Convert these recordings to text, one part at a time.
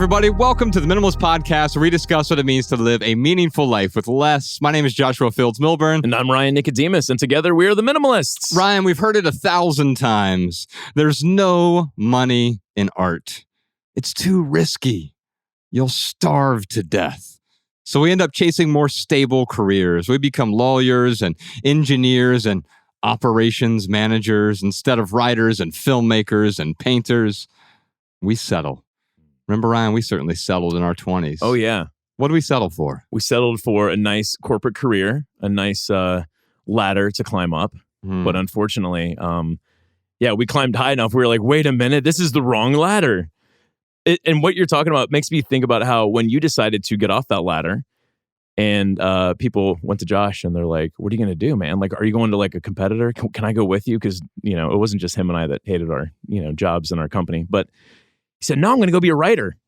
everybody. Welcome to the Minimalist Podcast, where we discuss what it means to live a meaningful life with less. My name is Joshua Fields-Milburn. And I'm Ryan Nicodemus, and together we are the Minimalists. Ryan, we've heard it 1,000 times. There's no money in art. It's too risky. You'll starve to death. So we end up chasing more stable careers. We become lawyers and engineers and operations managers instead of writers and filmmakers and painters. We settle. Remember, Ryan, we certainly settled in our 20s. Oh, yeah. What did we settle for? We settled for a nice corporate career, a nice ladder to climb up. But unfortunately, we climbed high enough. We were like, wait a minute, this is the wrong ladder. And what you're talking about makes me think about how when you decided to get off that ladder and people went to Josh and they're like, what are you going to do, man? Like, are you going to like a competitor? Can I go with you? Because, it wasn't just him and I that hated our, jobs in our company. But he said, no, I'm going to go be a writer.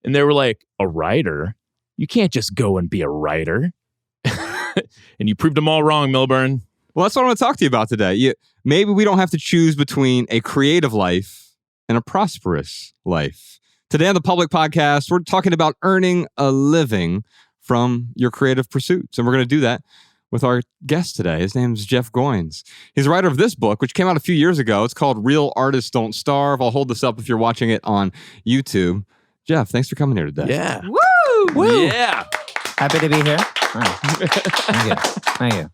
And they were like, a writer? You can't just go and be a writer. And you proved them all wrong, Milburn. Well, that's what I want to talk to you about today. Maybe we don't have to choose between a creative life and a prosperous life. Today on the Public Podcast, we're talking about earning a living from your creative pursuits. And we're going to do that with our guest today. His name is Jeff Goins. He's the writer of this book, which came out a few years ago. It's called Real Artists Don't Starve. I'll hold this up if you're watching it on YouTube. Jeff, thanks for coming here today. Yeah. Woo! Woo! Yeah. Happy to be here. Thank you.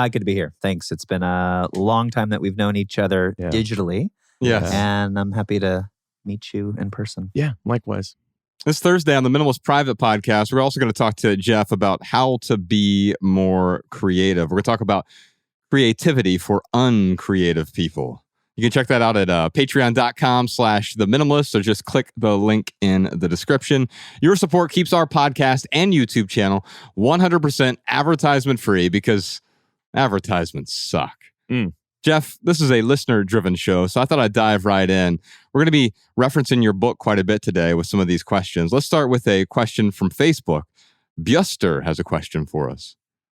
Good to be here. Thanks. It's been a long time that we've known each other digitally. Yes. And I'm happy to meet you in person. Yeah, likewise. This Thursday on the Minimalist Private Podcast, we're also going to talk to Jeff about how to be more creative. We're going to talk about creativity for uncreative people. You can check that out at patreon.com/theminimalist, or just click the link in the description. Your support keeps our podcast and YouTube channel 100% advertisement free because advertisements suck. Jeff, this is a listener-driven show, so I thought I'd dive right in. We're going to be referencing your book quite a bit today with some of these questions. Let's start with a question from Facebook. Buster has a question for us.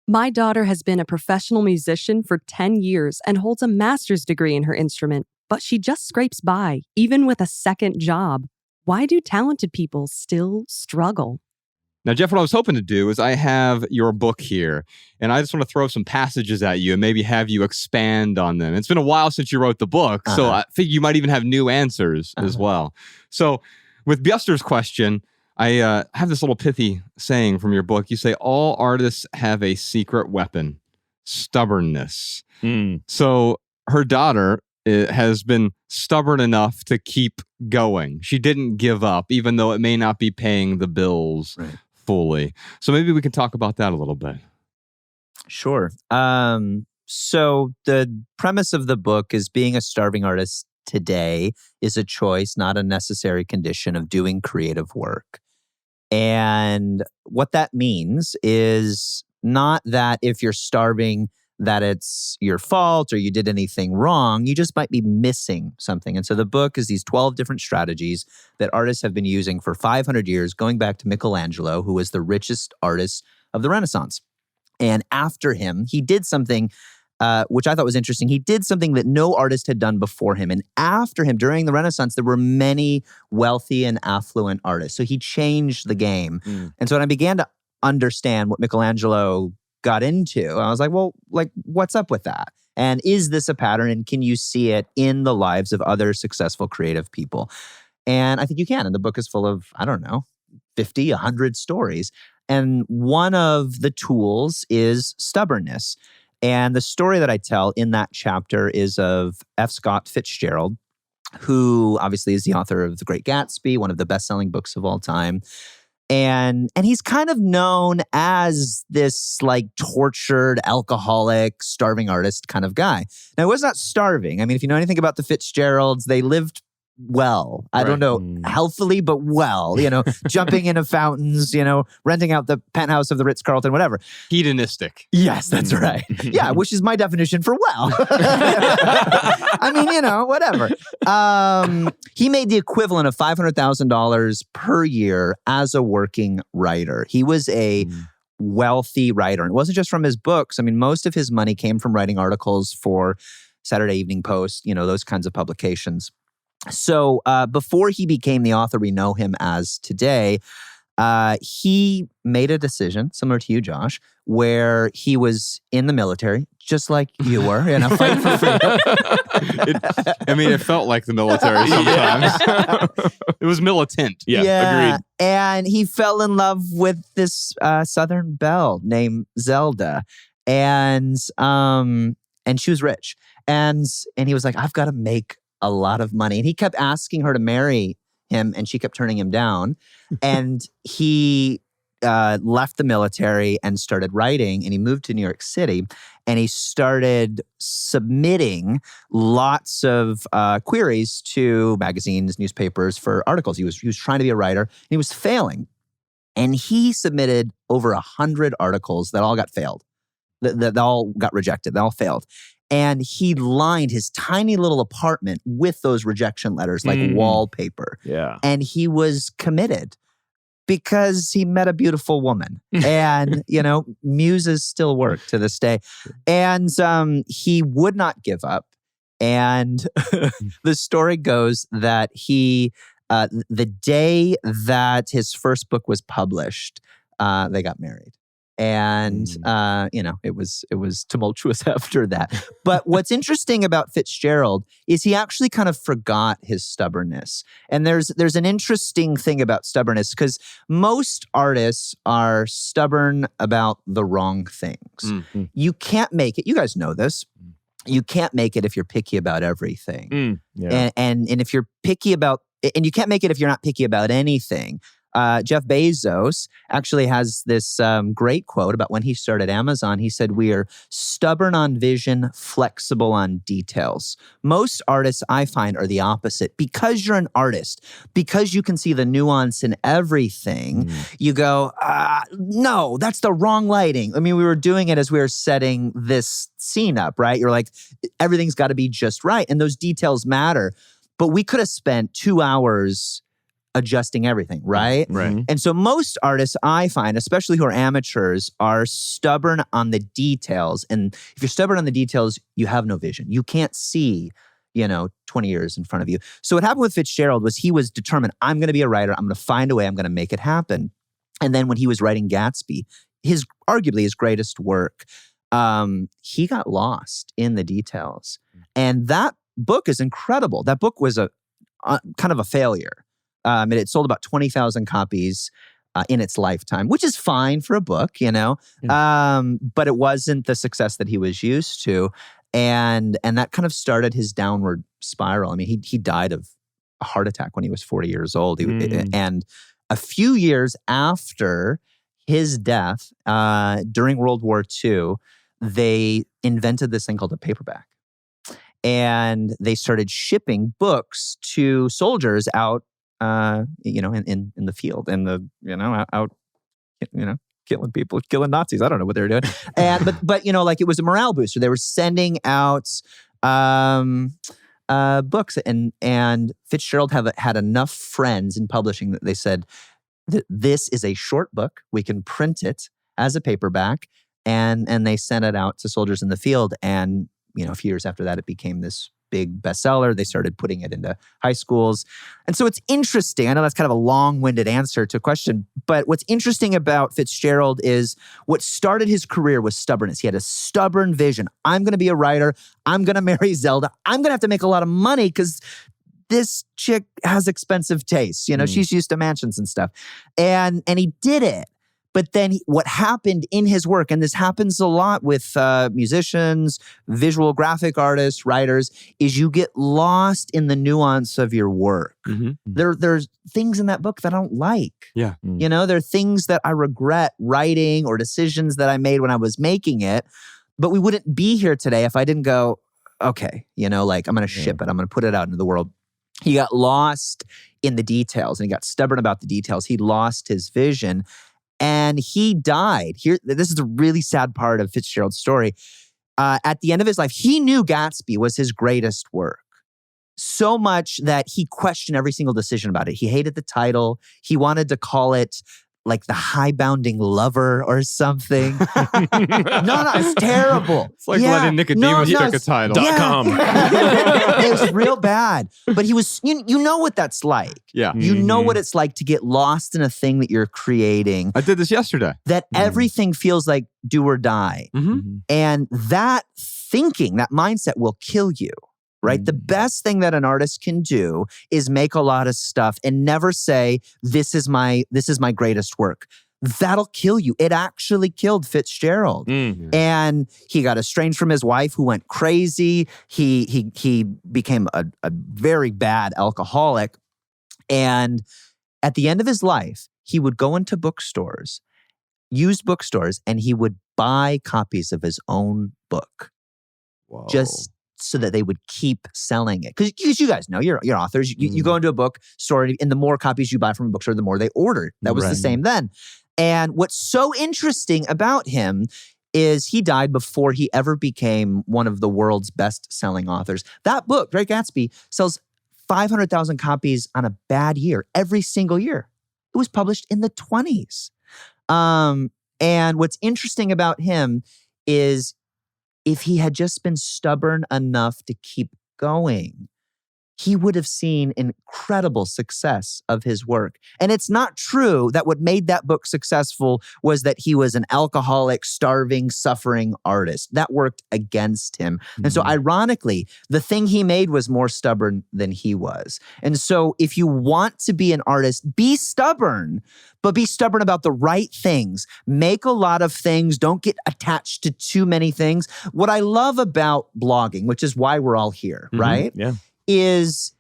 My daughter has been a professional musician for 10 years and holds a master's degree in her instrument, but she just scrapes by, even with a second job. Why do talented people still struggle? Now, Jeff, what I was hoping to do is I have your book here, and I just want to throw some passages at you and maybe have you expand on them. It's been a while since you wrote the book, so I think you might even have new answers as well. So with Buster's question, I have this little pithy saying from your book. You say, all artists have a secret weapon, stubbornness. So her daughter has been stubborn enough to keep going. She didn't give up, even though it may not be paying the bills fully. So maybe we can talk about that a little bit. Sure. So the premise of the book is being a starving artist today is a choice, not a necessary condition of doing creative work. And what that means is not that if you're starving, that it's your fault or you did anything wrong. You just might be missing something. And so the book is these 12 different strategies that artists have been using for 500 years, going back to Michelangelo, who was the richest artist of the Renaissance. And after him, he did something which I thought was interesting. He did something that no artist had done before him. And after him, during the Renaissance, there were many wealthy and affluent artists. So he changed the game. And so when I began to understand what Michelangelo got into, I was like, well, like, what's up with that? And is this a pattern? And can you see it in the lives of other successful creative people? And I think you can. And the book is full of, 50, 100 stories. And one of the tools is stubbornness. And the story that I tell in that chapter is of F. Scott Fitzgerald, who obviously is the author of The Great Gatsby, one of the best-selling books of all time. And he's kind of known as this like tortured, alcoholic, starving artist kind of guy. Now, he was not starving. I mean, if you know anything about the Fitzgeralds, they lived well. I don't know, healthily, but well, jumping into fountains, renting out the penthouse of the Ritz-Carlton, whatever. Hedonistic. Yes, that's right. Yeah, which is my definition for well. I mean, whatever. He made the equivalent of $500,000 per year as a working writer. He was a wealthy writer. And it wasn't just from his books. I mean, most of his money came from writing articles for Saturday Evening Post, those kinds of publications. So before he became the author we know him as today, he made a decision, similar to you, Josh, where he was in the military, just like you were, in a fight for freedom. It felt like the military sometimes. It was militant. Yeah, agreed. And he fell in love with this Southern belle named Zelda. And she was rich. And he was like, I've got to make a lot of money. And he kept asking her to marry him, and she kept turning him down. And he left the military and started writing, and he moved to New York City, and he started submitting lots of queries to magazines, newspapers for articles. He was trying to be a writer, and he was failing. And he submitted over 100 articles that all got failed. That all got rejected. They all failed. And he lined his tiny little apartment with those rejection letters like wallpaper. Yeah. And he was committed because he met a beautiful woman. And, muses still work to this day. And he would not give up. And the story goes that he, the day that his first book was published, they got married. And, it was tumultuous after that. But what's interesting about Fitzgerald is he actually kind of forgot his stubbornness. And there's an interesting thing about stubbornness, because most artists are stubborn about the wrong things. Mm-hmm. You can't make it. You guys know this. You can't make it if you're picky about everything. And if you're picky about, and you can't make it if you're not picky about anything. Jeff Bezos actually has this great quote about when he started Amazon. He said, "We are stubborn on vision, flexible on details." Most artists, I find, are the opposite. Because you're an artist, because you can see the nuance in everything, you go, no, that's the wrong lighting. We were doing it as we were setting this scene up, right? You're like, everything's got to be just right. And those details matter. But we could have spent 2 hours adjusting everything, right? Right. And so most artists, I find, especially who are amateurs, are stubborn on the details. And if you're stubborn on the details, you have no vision. You can't see, 20 years in front of you. So what happened with Fitzgerald was he was determined, I'm going to be a writer. I'm going to find a way. I'm going to make it happen. And then when he was writing Gatsby, arguably his greatest work, he got lost in the details. And that book is incredible. That book was a kind of a failure. It sold about 20,000 copies in its lifetime, which is fine for a book, but it wasn't the success that he was used to. And that kind of started his downward spiral. He died of a heart attack when he was 40 years old. And a few years after his death, during World War II, they invented this thing called a paperback. And they started shipping books to soldiers out in the field, and out, killing people, killing Nazis. I don't know what they were doing. But it was a morale booster. They were sending out books, and Fitzgerald had enough friends in publishing that they said, this is a short book. We can print it as a paperback, and they sent it out to soldiers in the field. And a few years after that, it became this big bestseller. They started putting it into high schools. And so it's interesting. I know that's kind of a long-winded answer to a question, but what's interesting about Fitzgerald is what started his career was stubbornness. He had a stubborn vision. I'm going to be a writer. I'm going to marry Zelda. I'm going to have to make a lot of money because this chick has expensive tastes. She's used to mansions and stuff. And he did it. But then what happened in his work, and this happens a lot with musicians, visual graphic artists, writers, is you get lost in the nuance of your work. Mm-hmm. There's things in that book that I don't like. Yeah. There are things that I regret writing or decisions that I made when I was making it. But we wouldn't be here today if I didn't go, okay, I'm going to ship it. I'm going to put it out into the world. He got lost in the details, and he got stubborn about the details. He lost his vision. And he died. This is a really sad part of Fitzgerald's story. At the end of his life, he knew Gatsby was his greatest work. So much that he questioned every single decision about it. He hated the title. He wanted to call it like the high-bounding lover or something. No, it's terrible. It's like letting Nicodemus pick a title. .com. It was real bad. But he was, you know what that's like. Yeah. You know what it's like to get lost in a thing that you're creating. I did this yesterday. That everything feels like do or die. And that thinking, that mindset will kill you. Right? The best thing that an artist can do is make a lot of stuff and never say, this is my greatest work. That'll kill you. It actually killed Fitzgerald. And he got estranged from his wife, who went crazy. He became a very bad alcoholic. And at the end of his life, he would go into bookstores, used bookstores, and he would buy copies of his own book. Whoa. Just so that they would keep selling it. Because you guys know, you're authors. You go into a bookstore, and the more copies you buy from a bookstore, the more they order. That was the same then. And what's so interesting about him is he died before he ever became one of the world's best-selling authors. That book, Great Gatsby, sells 500,000 copies on a bad year, every single year. It was published in the 1920s. And what's interesting about him is if he had just been stubborn enough to keep going, he would have seen incredible success of his work. And it's not true that what made that book successful was that he was an alcoholic, starving, suffering artist. That worked against him. And so ironically, the thing he made was more stubborn than he was. And so if you want to be an artist, be stubborn, but be stubborn about the right things. Make a lot of things. Don't get attached to too many things. What I love about blogging, which is why we're all here, right? Yeah. Is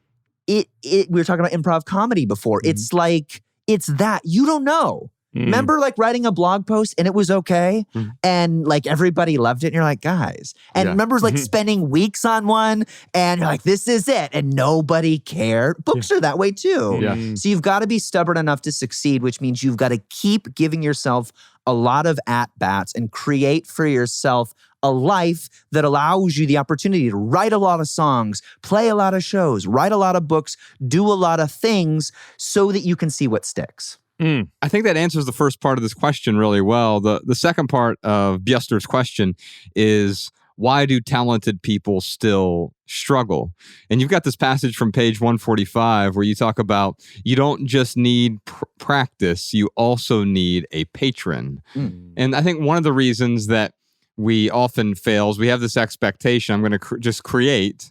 we were talking about improv comedy before. It's like, it's that. You don't know. Remember like writing a blog post and it was okay? And like everybody loved it and you're like, guys. And remember like spending weeks on one and you're like, this is it. And nobody cared. Books are that way too. So you've got to be stubborn enough to succeed, which means you've got to keep giving yourself a lot of at-bats and create for yourself a life that allows you the opportunity to write a lot of songs, play a lot of shows, write a lot of books, do a lot of things so that you can see what sticks. I think that answers the first part of this question really well. The second part of Bjester's question is, why do talented people still struggle? And you've got this passage from page 145 where you talk about you don't just need practice, you also need a patron. And I think one of the reasons that we often fail is we have this expectation, I'm going to just create,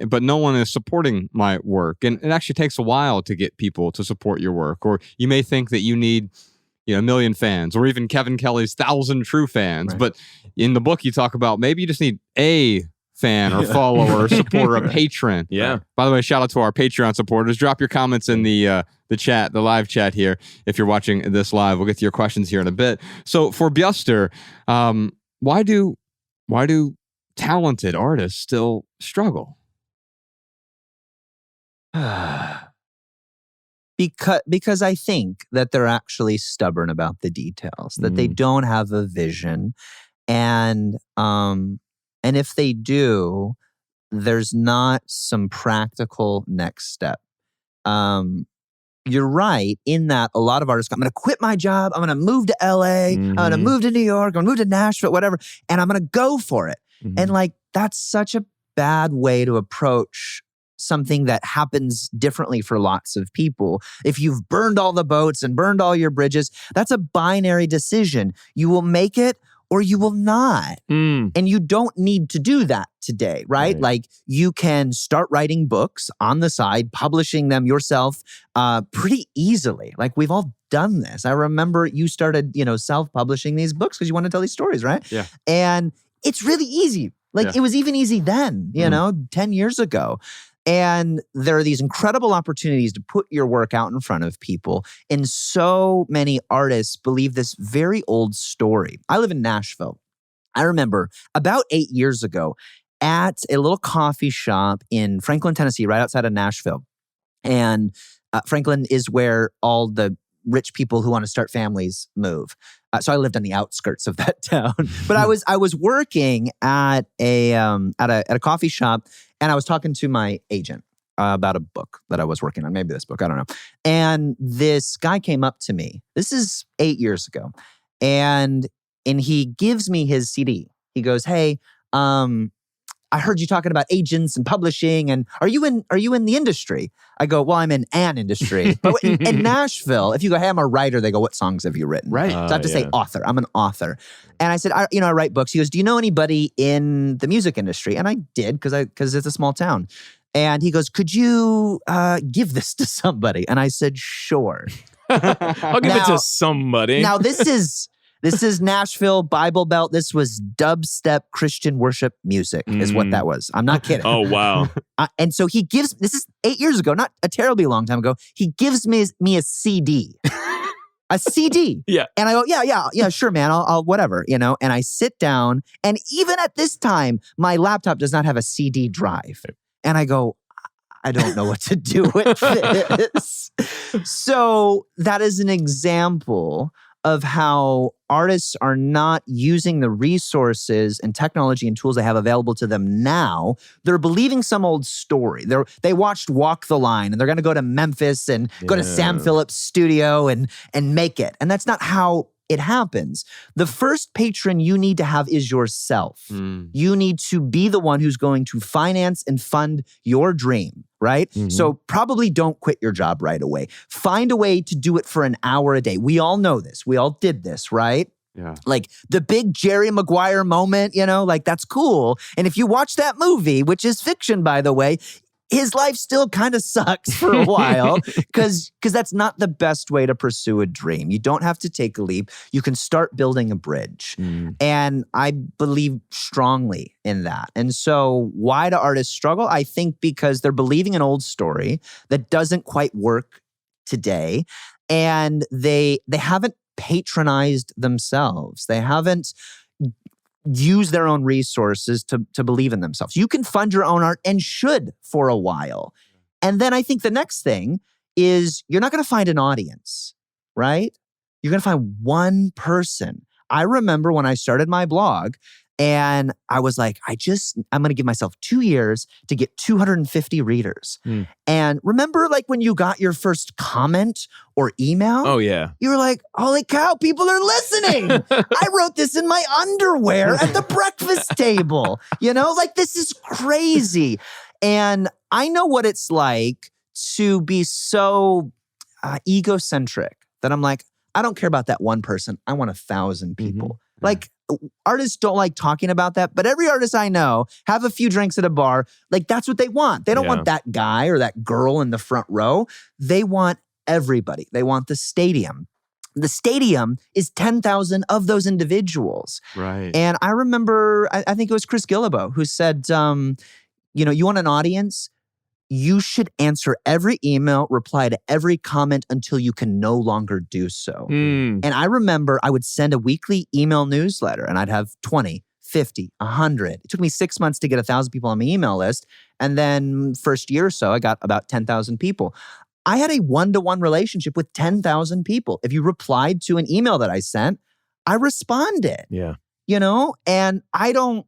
but no one is supporting my work. And it actually takes a while to get people to support your work. Or you may think that you need 1 million fans, or even Kevin Kelly's 1,000 true fans. Right. But in the book, you talk about maybe you just need a fan or follower or supporter, a patron. Yeah. By the way, shout out to our Patreon supporters. Drop your comments in the chat, the live chat here. If you're watching this live, we'll get to your questions here in a bit. So for Bjester, why do talented artists still struggle? Because I think that they're actually stubborn about the details, that they don't have a vision, and if they do, there's not some practical next step. You're right in that a lot of artists go, I'm going to quit my job, I'm going to move to LA, I'm going to move to New York, I'm going to move to Nashville, whatever, and I'm going to go for it. And like, that's such a bad way to approach something that happens differently for lots of people. If you've burned all the boats and burned all your bridges, that's a binary decision. You will make it or you will not. And you don't need to do that today, right? Like you can start writing books on the side, publishing them yourself pretty easily. Like we've all done this. I remember you started, self-publishing these books because you want to tell these stories, right? Yeah. And it's really easy. Like it was even easy then, 10 years ago. And there are these incredible opportunities to put your work out in front of people. And so many artists believe this very old story. I live in Nashville. I remember about 8 years ago at a little coffee shop in Franklin, Tennessee, right outside of Nashville. And Franklin is where all the rich people who want to start families move. So I lived on the outskirts of that town. But I was working at a coffee shop, and I was talking to my agent. about a book that I was working on, maybe this book, I don't know. And this guy came up to me. This is 8 years ago. And he gives me his CD. He goes, "Hey, I heard you talking about agents and publishing, and are you in the industry?" I go, "Well, I'm in an industry." But in Nashville, if you go, "Hey, I'm a writer," they go, "What songs have you written?" Right. So I have to say author. I'm an author. And I said, I write books. He goes, "Do you know anybody in the music industry?" And I did, because it's a small town. And he goes, "Could you give this to somebody?" And I said, "Sure." I'll give it to somebody. Now, this is Nashville, Bible Belt. This was dubstep Christian worship music is what that was. I'm not kidding. Oh, wow. And so he gives, this is 8 years ago, not a terribly long time ago. He gives me a CD. A CD. Yeah. And I go, yeah, sure, man. I'll whatever, And I sit down, and even at this time, my laptop does not have a CD drive. And I go, I don't know what to do with this. So that is an example of how artists are not using the resources and technology and tools they have available to them now. They're believing some old story. They watched Walk the Line, and they're going to go to Memphis and go to Sam Phillips' studio and make it. And that's not how it happens. The first patron you need to have is yourself. You need to be the one who's going to finance and fund your dream, right? So probably don't quit your job right away. Find a way to do it for an hour a day. We all know this. We all did this, right? Yeah. Like the big Jerry Maguire moment, like that's cool. And if you watch that movie, which is fiction, by the way, his life still kind of sucks for a while because that's not the best way to pursue a dream. You don't have to take a leap. You can start building a bridge. And I believe strongly in that. And so why do artists struggle? I think because they're believing an old story that doesn't quite work today. And they haven't patronized themselves. They haven't use their own resources to believe in themselves. You can fund your own art and should for a while. And then I think the next thing is you're not going to find an audience, right? You're going to find one person. I remember when I started my blog and I was like, I'm going to give myself 2 years to get 250 readers. And remember like when you got your first comment or email? Oh, yeah. You were like, holy cow, people are listening. I wrote this in my underwear at the breakfast table. Like this is crazy. And I know what it's like to be so egocentric that I'm like, I don't care about that one person. I want 1,000 people. Like artists don't like talking about that, but every artist I know have a few drinks at a bar. Like that's what they want. They don't want that guy or that girl in the front row. They want everybody. They want the stadium. The stadium is 10,000 of those individuals. Right. And I remember, I think it was Chris Guillebeau who said, you want an audience? You should answer every email, reply to every comment until you can no longer do so. And I remember I would send a weekly email newsletter and I'd have 20, 50, 100. It took me 6 months to get 1,000 people on my email list. And then first year or so, I got about 10,000 people. I had a one-to-one relationship with 10,000 people. If you replied to an email that I sent, I responded. Yeah. And I don't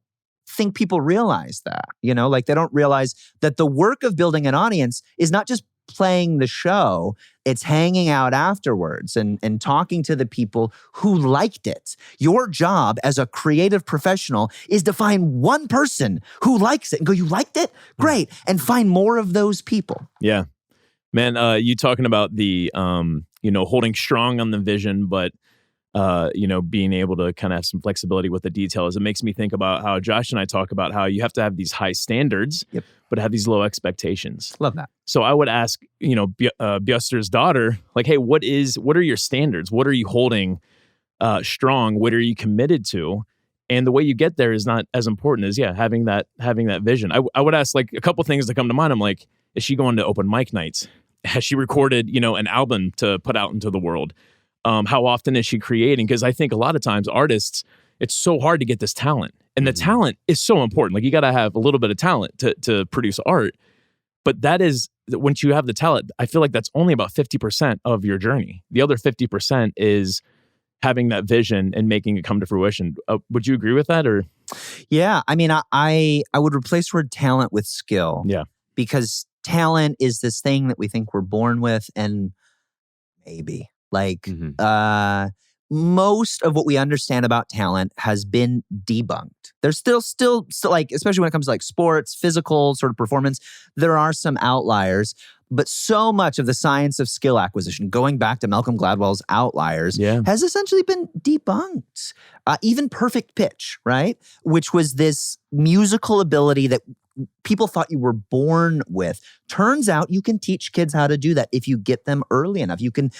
think people realize that, like they don't realize that the work of building an audience is not just playing the show, it's hanging out afterwards and talking to the people who liked it. Your job as a creative professional is to find one person who likes it and go, you liked it? Great. And find more of those people. Yeah. Man, you talking about the, holding strong on the vision, but being able to kind of have some flexibility with the details. It makes me think about how Josh and I talk about how you have to have these high standards, but have these low expectations. Love that. So I would ask, Buster's daughter, like, hey, what are your standards? What are you holding strong? What are you committed to? And the way you get there is not as important as, having that vision. I would ask like a couple things that come to mind. I'm like, is she going to open mic nights? Has she recorded, an album to put out into the world? How often is she creating? Because I think a lot of times artists, it's so hard to get this talent. And the talent is so important. Like you got to have a little bit of talent to produce art. But that is, once you have the talent, I feel like that's only about 50% of your journey. The other 50% is having that vision and making it come to fruition. Would you agree with that? Or? Yeah. I mean, I would replace the word talent with skill. Yeah. Because talent is this thing that we think we're born with, and maybe most of what we understand about talent has been debunked. There's still like, especially when it comes to like sports, physical sort of performance, there are some outliers, but so much of the science of skill acquisition, going back to Malcolm Gladwell's Outliers, has essentially been debunked. Even perfect pitch, right? Which was this musical ability that people thought you were born with. Turns out you can teach kids how to do that if you get them early enough. You can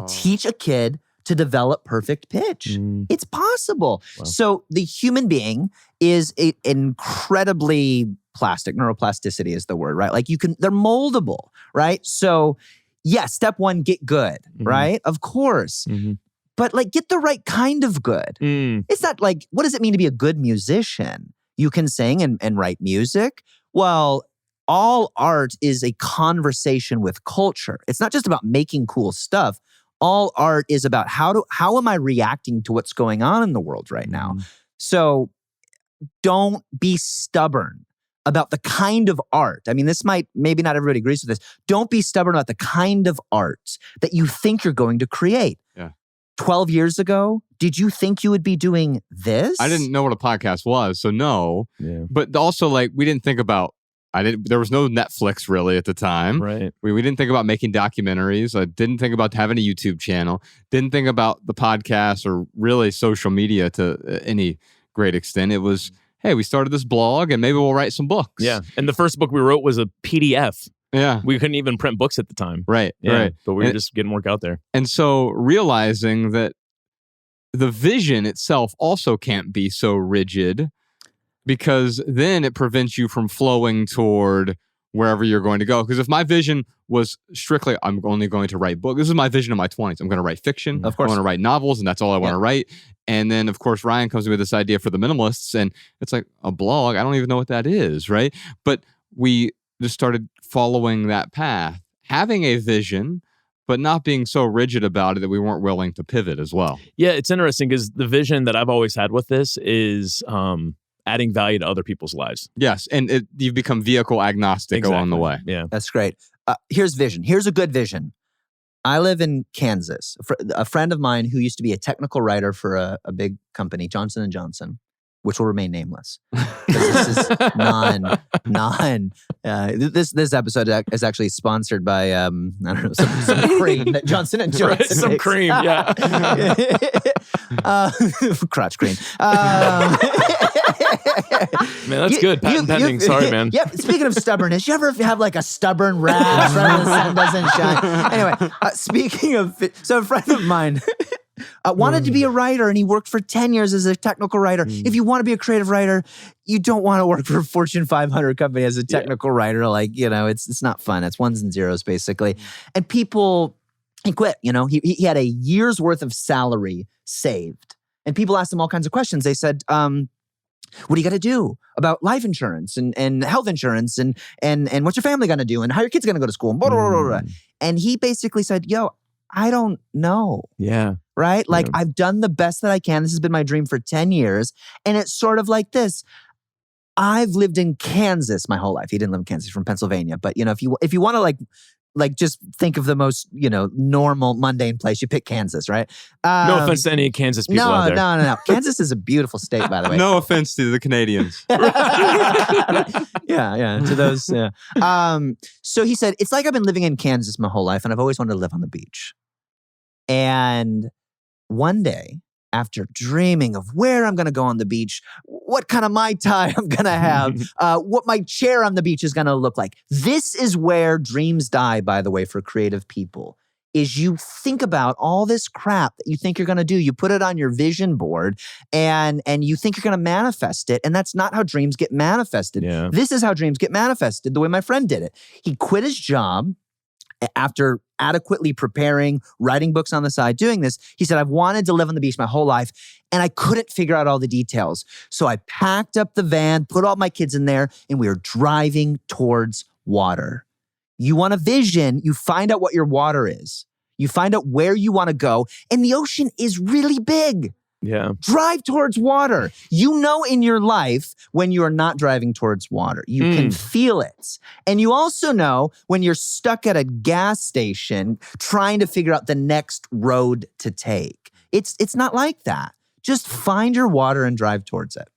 teach a kid to develop perfect pitch. It's possible. Wow. So the human being is incredibly plastic. Neuroplasticity is the word, right? Like they're moldable, right? So yeah, step one, get good, right? Of course. But like, get the right kind of good. It's not like, what does it mean to be a good musician? You can sing and write music. Well, all art is a conversation with culture. It's not just about making cool stuff. All art is about how am I reacting to what's going on in the world right now? So don't be stubborn about the kind of art. I mean, maybe not everybody agrees with this. Don't be stubborn about the kind of art that you think you're going to create. Yeah. 12 years ago, did you think you would be doing this? I didn't know what a podcast was, so no. Yeah. But also, like, we didn't think about, there was no Netflix really at the time. Right. We didn't think about making documentaries. I didn't think about having a YouTube channel. Didn't think about the podcast or really social media to any great extent. It was, hey, we started this blog and maybe we'll write some books. Yeah. And the first book we wrote was a PDF. Yeah. We couldn't even print books at the time. Right. Yeah, right. But we were just getting work out there. And so realizing that the vision itself also can't be so rigid, because then it prevents you from flowing toward wherever you're going to go. Because if my vision was strictly, I'm only going to write books. This is my vision in my 20s. I'm going to write fiction. Of course. I want to write novels, and that's all I want to write. And then, of course, Ryan comes with this idea for the Minimalists, and it's like a blog. I don't even know what that is, right? But we just started following that path, having a vision, but not being so rigid about it that we weren't willing to pivot as well. Yeah, it's interesting because the vision that I've always had with this is adding value to other people's lives. Yes, and you've become vehicle agnostic along the way. Yeah, that's great. Here's vision. Here's a good vision. I live in Kansas. A friend of mine who used to be a technical writer for a big company, Johnson & Johnson, which will remain nameless. This is this episode is actually sponsored by I don't know, some cream that Johnson and Johnson makes. Some cream, yeah. Crotch cream. Man, that's good. Patent pending. Sorry, man. Yep. Speaking of stubbornness, you ever have like a stubborn rash when the sun doesn't shine? Anyway, speaking of, so a friend of mine wanted to be a writer, and he worked for 10 years as a technical writer. If you want to be a creative writer, you don't want to work for a Fortune 500 company as a technical writer. Like, it's not fun. It's ones and zeros, basically. And he quit. He had a year's worth of salary saved. And people asked him all kinds of questions. They said, what do you got to do about life insurance and health insurance and what's your family going to do and how your kid's going to go to school? And, blah, blah, blah, blah. And he basically said, I don't know. Yeah. Right? Like, I've done the best that I can. This has been my dream for 10 years. And it's sort of like this. I've lived in Kansas my whole life. He didn't live in Kansas. He's from Pennsylvania. But, if you want to like just think of the most, normal, mundane place, you pick Kansas, right? No offense to any Kansas people out there. No. Kansas is a beautiful state, by the way. No offense to the Canadians. Yeah, to those, yeah. So he said, it's like I've been living in Kansas my whole life, and I've always wanted to live on the beach. And one day, after dreaming of where I'm going to go on the beach, what kind of Mai Tai I'm going to have, what my chair on the beach is going to look like. This is where dreams die, by the way, for creative people, is you think about all this crap that you think you're going to do. You put it on your vision board and you think you're going to manifest it. And that's not how dreams get manifested. Yeah. This is how dreams get manifested, the way my friend did it. He quit his job after adequately preparing, writing books on the side, doing this. He said, I've wanted to live on the beach my whole life, and I couldn't figure out all the details. So I packed up the van, put all my kids in there, and we were driving towards water. You want a vision, you find out what your water is. You find out where you want to go, and the ocean is really big. Yeah. Drive towards water. You know in your life when you are not driving towards water. You can feel it. And you also know when you're stuck at a gas station trying to figure out the next road to take. It's not like that. Just find your water and drive towards it.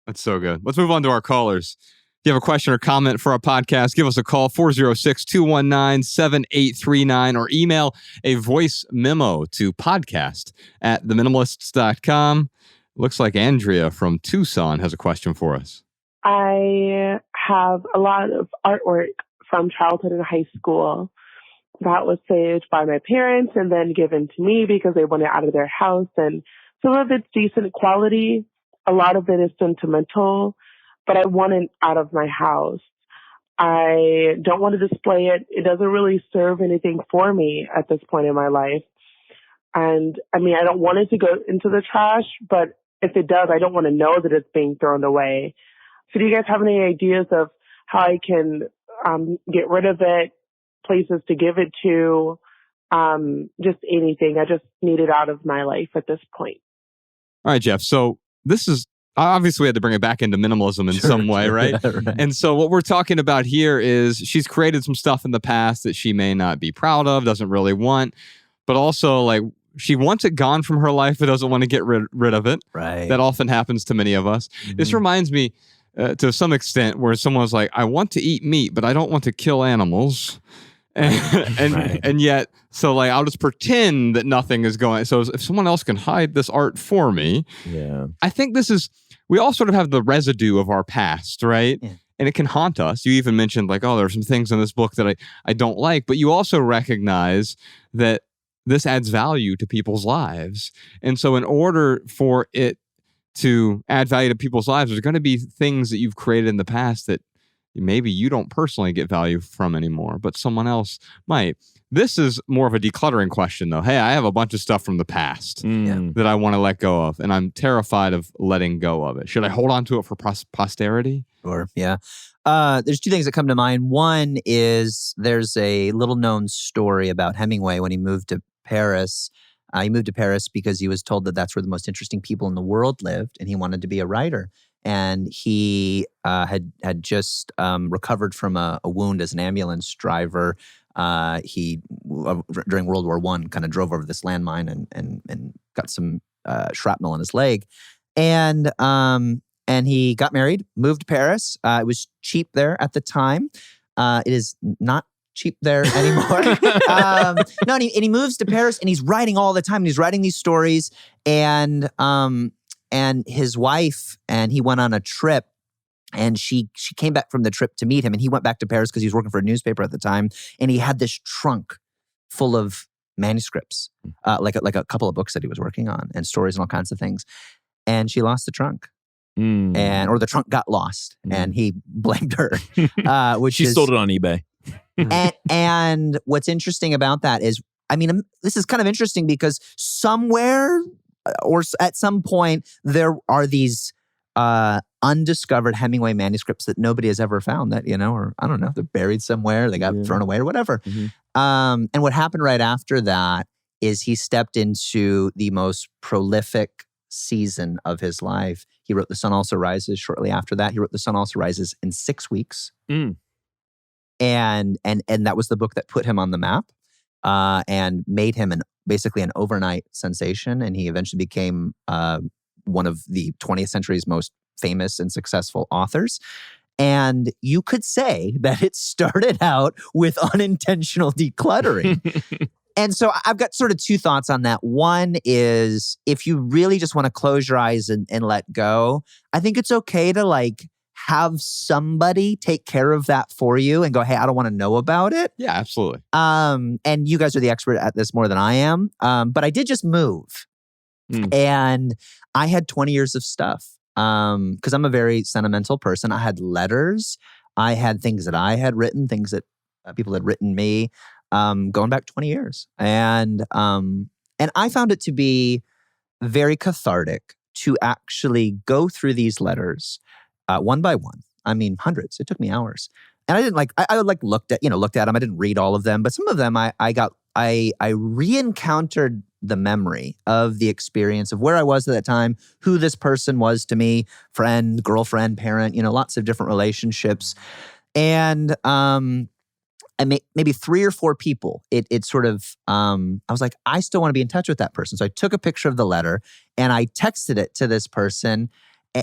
That's so good. Let's move on to our callers. If you have a question or comment for our podcast, give us a call, 406-219-7839, or email a voice memo to podcast@theminimalists.com. Looks like Andrea from Tucson has a question for us. I have a lot of artwork from childhood and high school that was saved by my parents and then given to me because they wanted it out of their house. And some of it's decent quality. A lot of it is sentimental, but I want it out of my house. I don't want to display it. It doesn't really serve anything for me at this point in my life. And I mean, I don't want it to go into the trash, but if it does, I don't want to know that it's being thrown away. So do you guys have any ideas of how I can get rid of it, places to give it to, just anything? I just need it out of my life at this point. All right, Jeff. So this is, obviously we had to bring it back into minimalism in some way, right? Yeah, right? And so what we're talking about here is she's created some stuff in the past that she may not be proud of, doesn't really want, but also like she wants it gone from her life but doesn't want to get rid of it. Right. That often happens to many of us. This reminds me to some extent where someone's like, I want to eat meat, but I don't want to kill animals. And yet, so like, I'll just pretend that nothing is going. So if someone else can hide this art for me, I think this is, we all sort of have the residue of our past, right? Yeah. And it can haunt us. You even mentioned like, oh, there's some things in this book that I don't like, but you also recognize that this adds value to people's lives. And so in order for it to add value to people's lives, there's going to be things that you've created in the past that maybe you don't personally get value from anymore, but someone else might. This is more of a decluttering question, though. Hey, I have a bunch of stuff from the past that I want to let go of, and I'm terrified of letting go of it. Should I hold on to it for posterity? Sure, yeah. There's two things that come to mind. One is there's a little-known story about Hemingway when he moved to Paris. He moved to Paris because he was told that that's where the most interesting people in the world lived, and he wanted to be a writer. And he had just recovered from a wound as an ambulance driver. He during World War I kind of drove over this landmine and got some shrapnel in his leg, and he got married, moved to Paris. It was cheap there at the time. It is not cheap there anymore. No, and he moves to Paris and he's writing all the time. And he's writing these stories and his wife and he went on a trip. And she came back from the trip to meet him, and he went back to Paris because he was working for a newspaper at the time. And he had this trunk full of manuscripts, like a couple of books that he was working on, and stories and all kinds of things. And she lost the trunk, or the trunk got lost, and he blamed her. She sold it on eBay. and what's interesting about that is, I mean, this is kind of interesting because somewhere or at some point there are these undiscovered Hemingway manuscripts that nobody has ever found that, or I don't know, they're buried somewhere, they got thrown away or whatever. And what happened right after that is he stepped into the most prolific season of his life. He wrote The Sun Also Rises shortly after that. He wrote The Sun Also Rises in 6 weeks. And that was the book that put him on the map and made him basically an overnight sensation. And he eventually became one of the 20th century's most famous and successful authors. And you could say that it started out with unintentional decluttering. And so I've got sort of two thoughts on that. One is if you really just want to close your eyes and let go, I think it's okay to have somebody take care of that for you and go, hey, I don't want to know about it. Yeah, absolutely. And you guys are the expert at this more than I am. But I did just move. And I had 20 years of stuff because I'm a very sentimental person. I had letters. I had things that I had written, things that people had written me going back 20 years. And I found it to be very cathartic to actually go through these letters one by one. I mean, hundreds. It took me hours. And I didn't I looked at them. I didn't read all of them, but some of them I re-encountered the memory of the experience of where I was at that time, who this person was to me, friend, girlfriend, parent, lots of different relationships. And maybe 3 or 4 people, it sort of, I was like, I still want to be in touch with that person. So I took a picture of the letter and I texted it to this person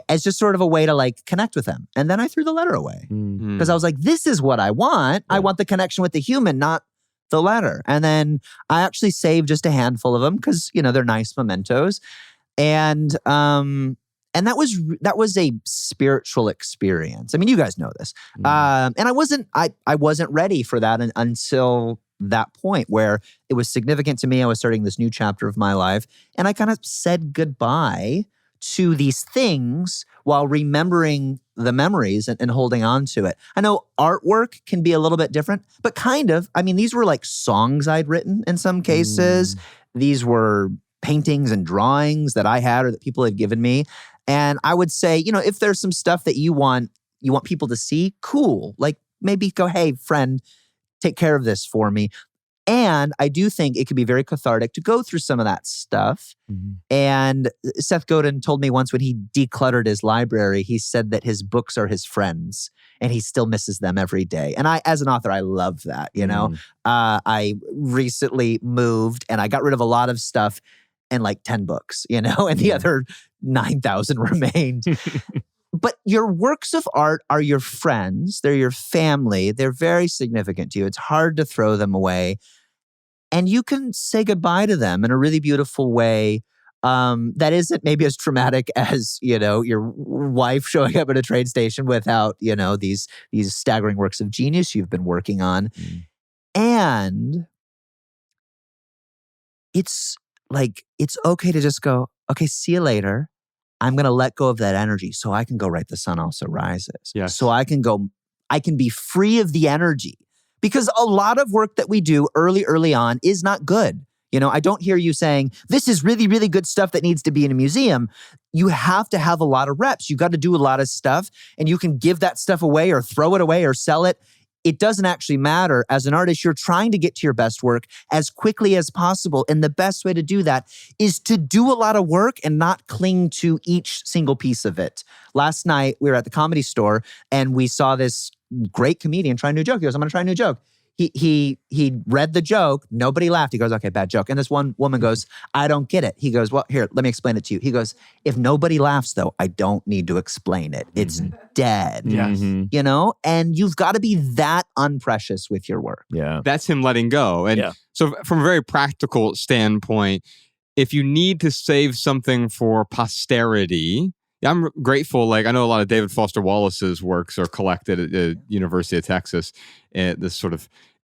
as just sort of a way to like connect with them. And then I threw the letter away because I was like, this is what I want. Yeah. I want the connection with the human, not the letter. And then I actually saved just a handful of them because, they're nice mementos. And that was a spiritual experience. I mean, you guys know this. And I wasn't ready for that until that point where it was significant to me. I was starting this new chapter of my life. And I kind of said goodbye to these things while remembering the memories and holding on to it. I know artwork can be a little bit different, but kind of. I mean, these were like songs I'd written in some cases. These were paintings and drawings that I had or that people had given me. And I would say, if there's some stuff that you want people to see, cool. Like maybe go, hey, friend, take care of this for me. And I do think it could be very cathartic to go through some of that stuff. And Seth Godin told me once when he decluttered his library, he said that his books are his friends and he still misses them every day. And I, as an author, I love that, I recently moved and I got rid of a lot of stuff and like 10 books, and the other 9,000 remained. But your works of art are your friends. They're your family. They're very significant to you. It's hard to throw them away. And you can say goodbye to them in a really beautiful way that isn't maybe as traumatic as, your wife showing up at a train station without, these staggering works of genius you've been working on. And it's okay to just go, okay, see you later. I'm going to let go of that energy so I can go write The Sun Also Rises. Yes. So I can be free of the energy. Because a lot of work that we do early on is not good. I don't hear you saying, this is really, really good stuff that needs to be in a museum. You have to have a lot of reps. You got to do a lot of stuff and you can give that stuff away or throw it away or sell it. It doesn't actually matter. As an artist, you're trying to get to your best work as quickly as possible. And the best way to do that is to do a lot of work and not cling to each single piece of it. Last night, we were at the Comedy Store and we saw this great comedian try a new joke. He goes, I'm going to try a new joke. He read the joke. Nobody laughed. He goes, okay, bad joke. And this one woman goes, I don't get it. He goes, well, here, let me explain it to you. He goes, if nobody laughs though, I don't need to explain it. It's dead. Yes. And you've got to be that unprecious with your work. Yeah. That's him letting go. And so from a very practical standpoint, if you need to save something for posterity, I'm grateful. Like I know a lot of David Foster Wallace's works are collected at the University of Texas.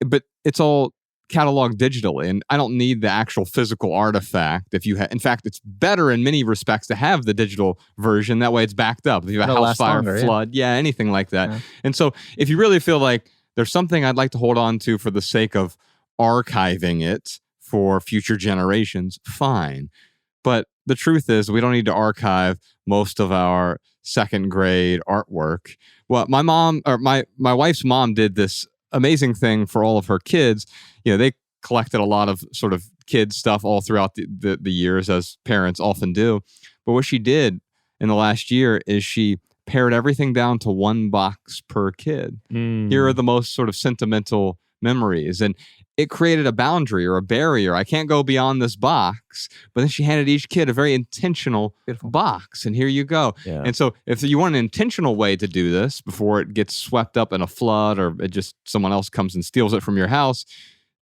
But it's all cataloged digitally, and I don't need the actual physical artifact. In fact, it's better in many respects to have the digital version. That way, it's backed up. If you have a house fire, flood, anything like that. Yeah. And so, if you really feel like there's something I'd like to hold on to for the sake of archiving it for future generations, fine. But the truth is, we don't need to archive most of our second grade artwork. Well, my wife's mom did this amazing thing for all of her kids. They collected a lot of sort of kid stuff all throughout the years, as parents often do. But what she did in the last year is she pared everything down to 1 box per kid. Here are the most sort of sentimental memories. And it created a boundary or a barrier. I can't go beyond this box. But then she handed each kid a very intentional box. And here you go. Yeah. And so if you want an intentional way to do this before it gets swept up in a flood or someone else comes and steals it from your house,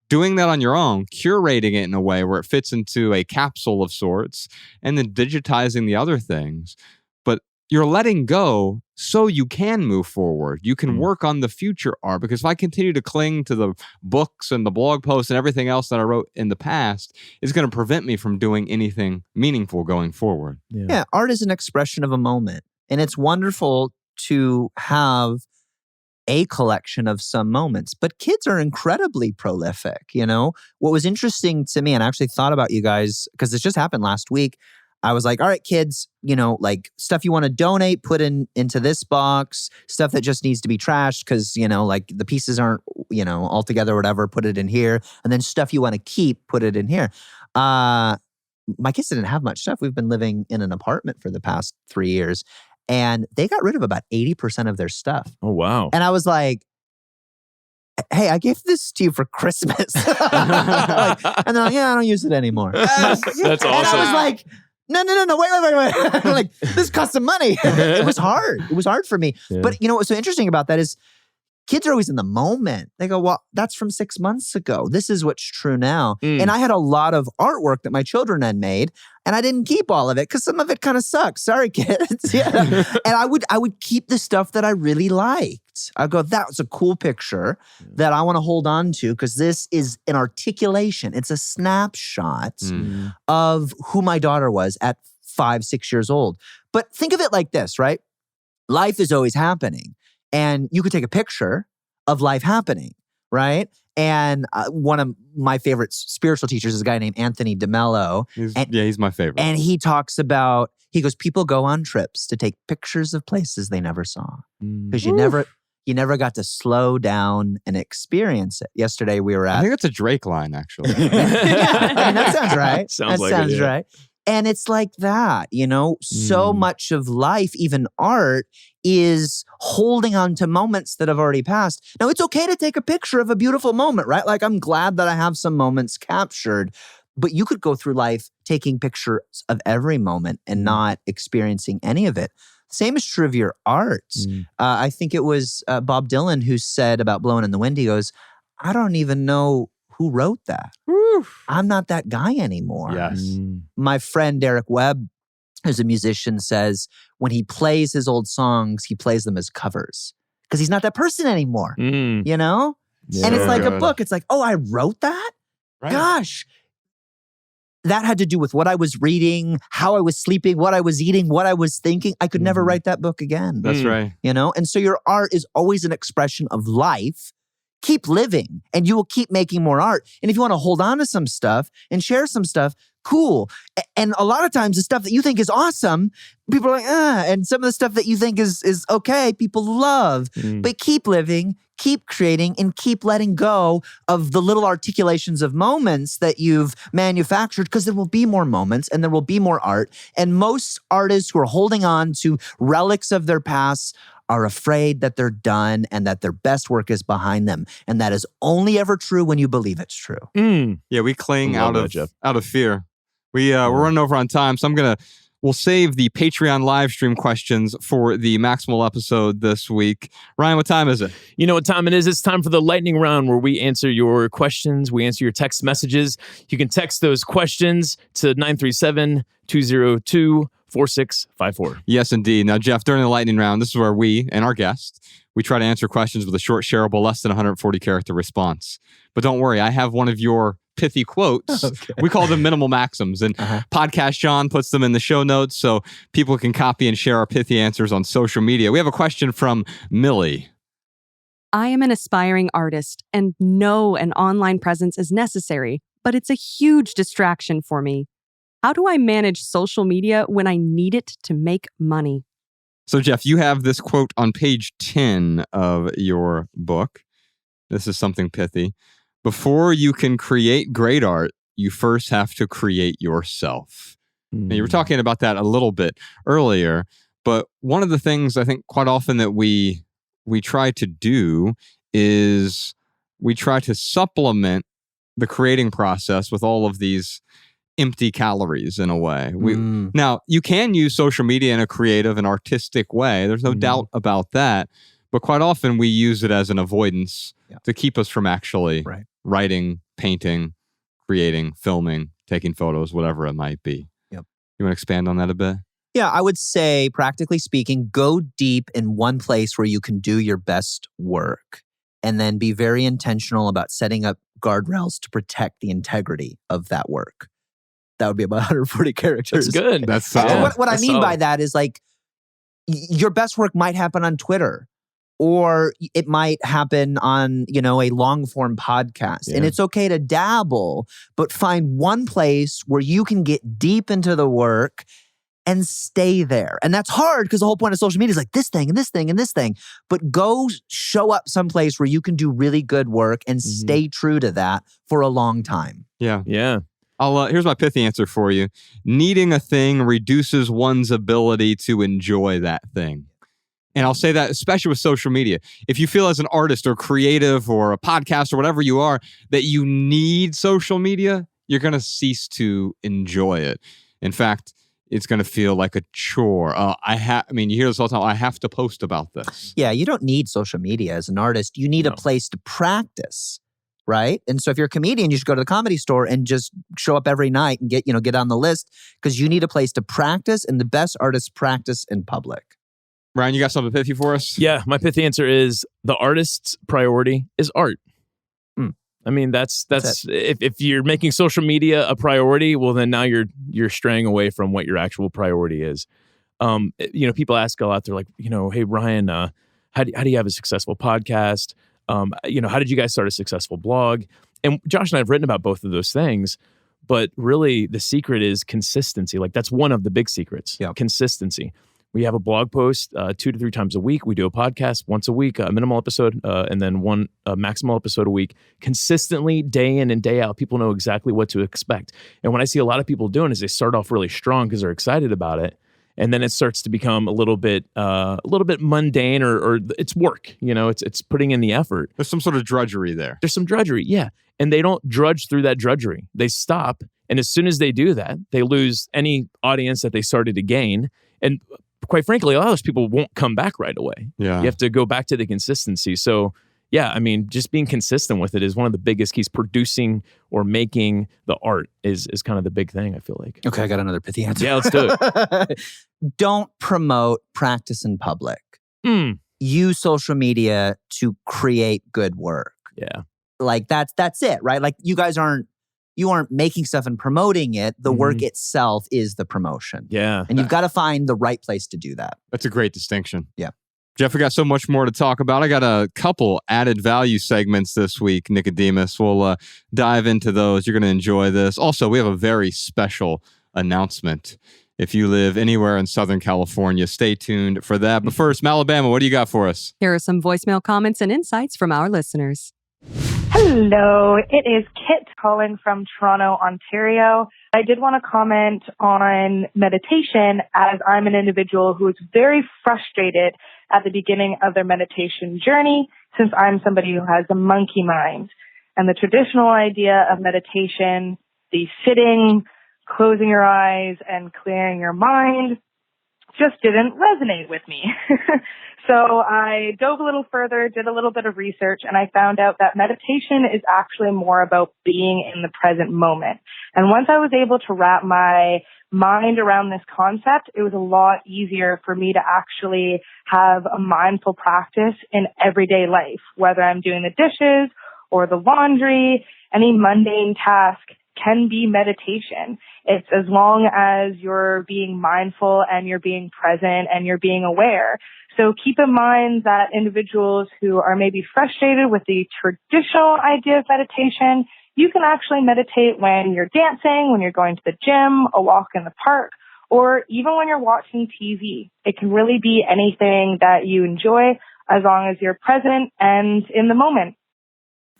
doing that on your own, curating it in a way where it fits into a capsule of sorts, and then digitizing the other things. But you're letting go so you can move forward. You can work on the future art, because if I continue to cling to the books and the blog posts and everything else that I wrote in the past, it's going to prevent me from doing anything meaningful going forward. Yeah, art is an expression of a moment. And it's wonderful to have a collection of some moments. But kids are incredibly prolific, What was interesting to me, and I actually thought about you guys, because this just happened last week, I was like, all right, kids, like stuff you want to donate, put into this box, stuff that just needs to be trashed because, like the pieces aren't, all together or whatever, put it in here. And then stuff you want to keep, put it in here. My kids didn't have much stuff. We've been living in an apartment for the past 3 years and they got rid of about 80% of their stuff. Oh, wow. And I was like, hey, I gave this to you for Christmas. And they're like, yeah, I don't use it anymore. That's awesome. And I was like, no, wait. Like, this costs some money. It was hard. It was hard for me. Yeah. But what's so interesting about that is kids are always in the moment. They go, well, that's from 6 months ago. This is what's true now. And I had a lot of artwork that my children had made, and I didn't keep all of it because some of it kind of sucks. Sorry, kids. Yeah. And I would keep the stuff that I really liked. I'd go, that was a cool picture that I want to hold on to because this is an articulation. It's a snapshot of who my daughter was at 5, 6 years old. But think of it like this, right? Life is always happening. And you could take a picture of life happening, right? And one of my favorite spiritual teachers is a guy named Anthony DeMello. He's my favorite. And he talks about, he goes, people go on trips to take pictures of places they never saw. Because you never got to slow down and experience it. Yesterday we were at... I think that's a Drake line, actually. that sounds right. Sounds right. And it's like that, so much of life, even art, is holding on to moments that have already passed. Now, it's okay to take a picture of a beautiful moment, right? Like, I'm glad that I have some moments captured, but you could go through life taking pictures of every moment and not experiencing any of it. Same is true of your art. I think it was Bob Dylan who said about Blowing in the Wind, he goes, I don't even know who wrote that. I'm not that guy anymore. Yes. My friend Derek Webb, who's a musician, says when he plays his old songs, he plays them as covers because he's not that person anymore, And it's like a book. It's like, oh, I wrote that? Right. Gosh. That had to do with what I was reading, how I was sleeping, what I was eating, what I was thinking. I could never write that book again. That's right. And so your art is always an expression of life. Keep living and you will keep making more art. And if you want to hold on to some stuff and share some stuff, cool. And a lot of times the stuff that you think is awesome, people are like, and some of the stuff that you think is okay, people love. But keep living, keep creating, and keep letting go of the little articulations of moments that you've manufactured because there will be more moments and there will be more art. And most artists who are holding on to relics of their past are afraid that they're done and that their best work is behind them. And that is only ever true when you believe it's true. Yeah, we cling out of fear. We're running over on time, so we'll save the Patreon live stream questions for the Maximal episode this week. Ryan, what time is it? You know what time it is? It's time for the lightning round where we answer your questions. We answer your text messages. You can text those questions to 937-202-4654. Yes, indeed. Now, Jeff, during the lightning round, this is where we and our guest, we try to answer questions with a short, shareable, less than 140 character response. But don't worry, I have one of your pithy quotes. Okay. We call them minimal maxims. And Podcast John puts them in the show notes so people can copy and share our pithy answers on social media. We have a question from Millie. I am an aspiring artist and know an online presence is necessary, but it's a huge distraction for me. How do I manage social media when I need it to make money? So, Jeff, you have this quote on page 10 of your book. This is something pithy. Before you can create great art, you first have to create yourself. Now, you were talking about that a little bit earlier, but one of the things I think quite often that we try to do is we try to supplement the creating process with all of these empty calories in a way. Now, you can use social media in a creative and artistic way. There's no doubt about that. But quite often we use it as an avoidance to keep us from actually writing, painting, creating, filming, taking photos, whatever it might be. You want to expand on that a bit? Yeah, I would say, practically speaking, go deep in one place where you can do your best work and then be very intentional about setting up guardrails to protect the integrity of that work. That would be about 140 characters. That's good. That's solid. What I mean by that is like your best work might happen on Twitter or it might happen on, a long form podcast. And it's okay to dabble, but find one place where you can get deep into the work and stay there. And that's hard because the whole point of social media is like this thing and this thing and this thing. But go show up someplace where you can do really good work and stay true to that for a long time. Yeah. Yeah. Here's my pithy answer for you. Needing a thing reduces one's ability to enjoy that thing. And I'll say that especially with social media. If you feel as an artist or creative or a podcast or whatever you are, that you need social media, you're going to cease to enjoy it. In fact, it's going to feel like a chore. You hear this all the time. I have to post about this. Yeah, you don't need social media as an artist. You need a place to practice, right? And so if you're a comedian, you should go to the Comedy Store and just show up every night and get on the list because you need a place to practice, and the best artists practice in public. Ryan, you got something pithy for us? Yeah, my pithy answer is the artist's priority is art. I mean, that's if you're making social media a priority, well, then now you're straying away from what your actual priority is. People ask a lot. They're like, hey, Ryan, how do you have a successful podcast? How did you guys start a successful blog? And Josh and I have written about both of those things, but really the secret is consistency. Like that's one of the big secrets, consistency. We have a blog post 2 to 3 times a week. We do a podcast once a week, a minimal episode, and then one maximal episode a week. Consistently, day in and day out, people know exactly what to expect. And what I see a lot of people doing is they start off really strong because they're excited about it, and then it starts to become a little bit mundane, or it's work. It's putting in the effort. There's some sort of drudgery there. There's some drudgery, yeah. And they don't drudge through that drudgery. They stop, and as soon as they do that, they lose any audience that they started to gain. And quite frankly, a lot of those people won't come back right away. Yeah. You have to go back to the consistency. So, just being consistent with it is one of the biggest keys. Producing or making the art is kind of the big thing, I feel like. Okay, I got another pithy answer. Yeah, let's do it. Don't promote practice in public. Use social media to create good work. Yeah. Like that's it, right? Like you aren't making stuff and promoting it. The work itself is the promotion. Yeah. And you've got to find the right place to do that. That's a great distinction. Yeah. Jeff, we got so much more to talk about. I got a couple added value segments this week, Nicodemus. We'll dive into those. You're going to enjoy this. Also, we have a very special announcement. If you live anywhere in Southern California, stay tuned for that. But first, Malabama, what do you got for us? Here are some voicemail comments and insights from our listeners. Hello, it is Kit calling from Toronto, Ontario. I did want to comment on meditation, as I'm an individual who is very frustrated at the beginning of their meditation journey, since I'm somebody who has a monkey mind. And the traditional idea of meditation, the sitting, closing your eyes, and clearing your mind, just didn't resonate with me. So I dove a little further, did a little bit of research, and I found out that meditation is actually more about being in the present moment. And once I was able to wrap my mind around this concept, it was a lot easier for me to actually have a mindful practice in everyday life, whether I'm doing the dishes or the laundry, any mundane task can be meditation. It's as long as you're being mindful and you're being present and you're being aware. So keep in mind that individuals who are maybe frustrated with the traditional idea of meditation, you can actually meditate when you're dancing, when you're going to the gym, a walk in the park, or even when you're watching TV. It can really be anything that you enjoy as long as you're present and in the moment.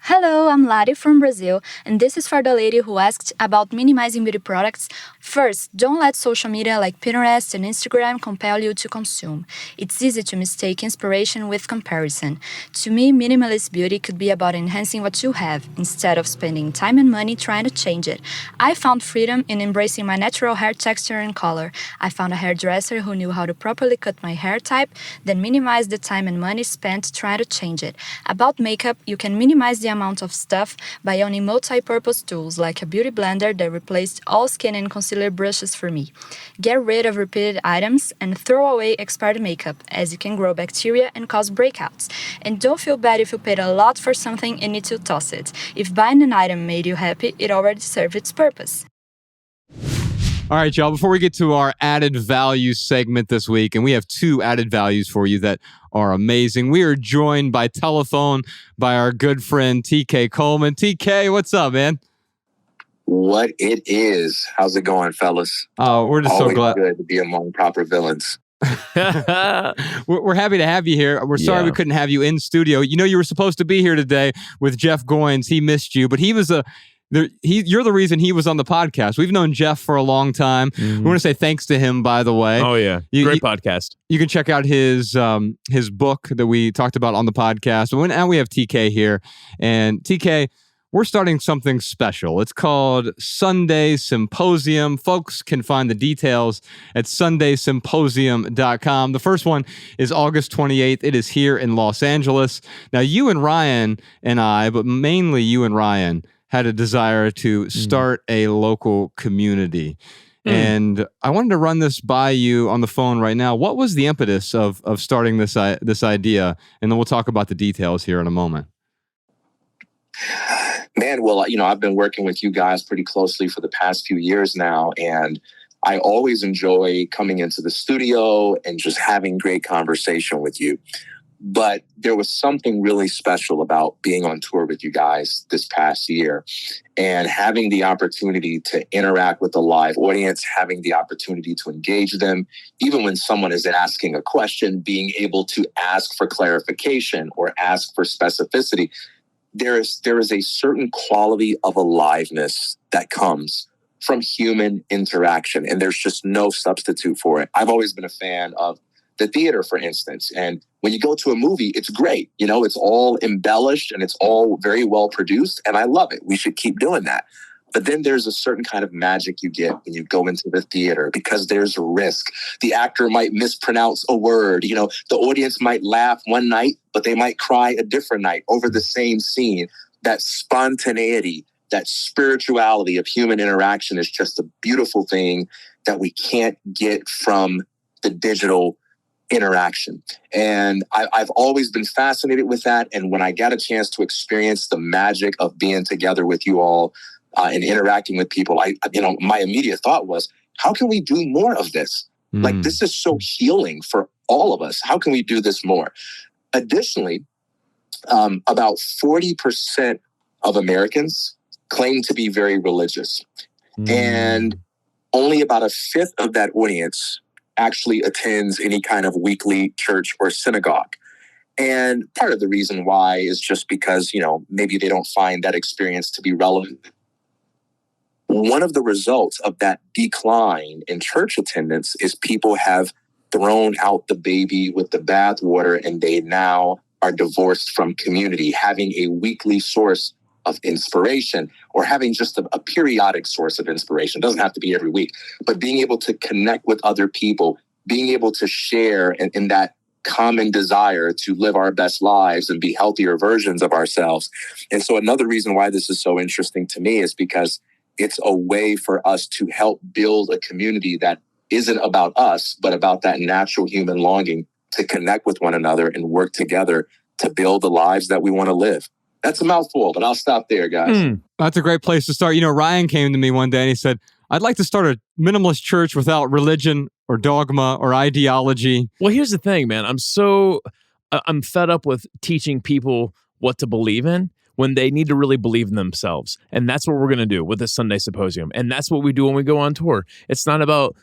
Hello, I'm Lari from Brazil, and this is for the lady who asked about minimizing beauty products. First, don't let social media like Pinterest and Instagram compel you to consume. It's easy to mistake inspiration with comparison. To me, minimalist beauty could be about enhancing what you have, instead of spending time and money trying to change it. I found freedom in embracing my natural hair texture and color. I found a hairdresser who knew how to properly cut my hair type, then minimize the time and money spent trying to change it. About makeup, you can minimize the amount of stuff by owning multi-purpose tools like a beauty blender that replaced all skin and concealer brushes for me. Get rid of repeated items and throw away expired makeup, as it can grow bacteria and cause breakouts. And don't feel bad if you paid a lot for something and need to toss it. If buying an item made you happy, it already served its purpose. All right, y'all, before we get to our added value segment this week, and we have 2 added values for you that are amazing. We are joined by telephone by our good friend TK Coleman. TK, what's up, man? What it is. How's it going, fellas? Oh, we're just Always so glad. good to be among proper villains. We're happy to have you here. We're sorry we couldn't have you in studio. You know, you were supposed to be here today with Jeff Goins. He missed you, but you're the reason he was on the podcast. We've known Jeff for a long time. We want to say thanks to him, by the way. Oh, yeah. Great podcast. You can check out his book that we talked about on the podcast. Now we have TK here. And TK, we're starting something special. It's called Sunday Symposium. Folks can find the details at sundaysymposium.com. The first one is August 28th. It is here in Los Angeles. Now, you and Ryan and I, but mainly you and Ryan, had a desire to start a local community. And I wanted to run this by you on the phone right now. What was the impetus of starting this idea? And then we'll talk about the details here in a moment. Man, well, I've been working with you guys pretty closely for the past few years now, and I always enjoy coming into the studio and just having great conversation with you. But there was something really special about being on tour with you guys this past year and having the opportunity to interact with the live audience, having the opportunity to engage them, even when someone is asking a question, being able to ask for clarification or ask for specificity. There is a certain quality of aliveness that comes from human interaction, and there's just no substitute for it. I've always been a fan of the theater, for instance. And when you go to a movie, it's great. It's all embellished and it's all very well produced. And I love it. We should keep doing that. But then there's a certain kind of magic you get when you go into the theater because there's a risk. The actor might mispronounce a word. The audience might laugh one night, but they might cry a different night over the same scene. That spontaneity, that spirituality of human interaction is just a beautiful thing that we can't get from the digital interaction. And I've always been fascinated with that. And when I got a chance to experience the magic of being together with you all and interacting with people, my immediate thought was, how can we do more of this? Like, this is so healing for all of us. How can we do this more? Additionally, about 40% of Americans claim to be very religious. And only about a fifth of that audience actually attends any kind of weekly church or synagogue. And part of the reason why is just because, maybe they don't find that experience to be relevant. One of the results of that decline in church attendance is people have thrown out the baby with the bathwater and they now are divorced from community. Having a weekly source of inspiration or having just a periodic source of inspiration. It doesn't have to be every week, but being able to connect with other people, being able to share in that common desire to live our best lives and be healthier versions of ourselves. And so another reason why this is so interesting to me is because it's a way for us to help build a community that isn't about us, but about that natural human longing to connect with one another and work together to build the lives that we want to live. That's a mouthful, but I'll stop there, guys. That's a great place to start. Ryan came to me one day and he said, I'd like to start a minimalist church without religion or dogma or ideology. Well, here's the thing, man. I'm fed up with teaching people what to believe in when they need to really believe in themselves. And that's what we're going to do with the Sunday Symposium. And that's what we do when we go on tour. It's not about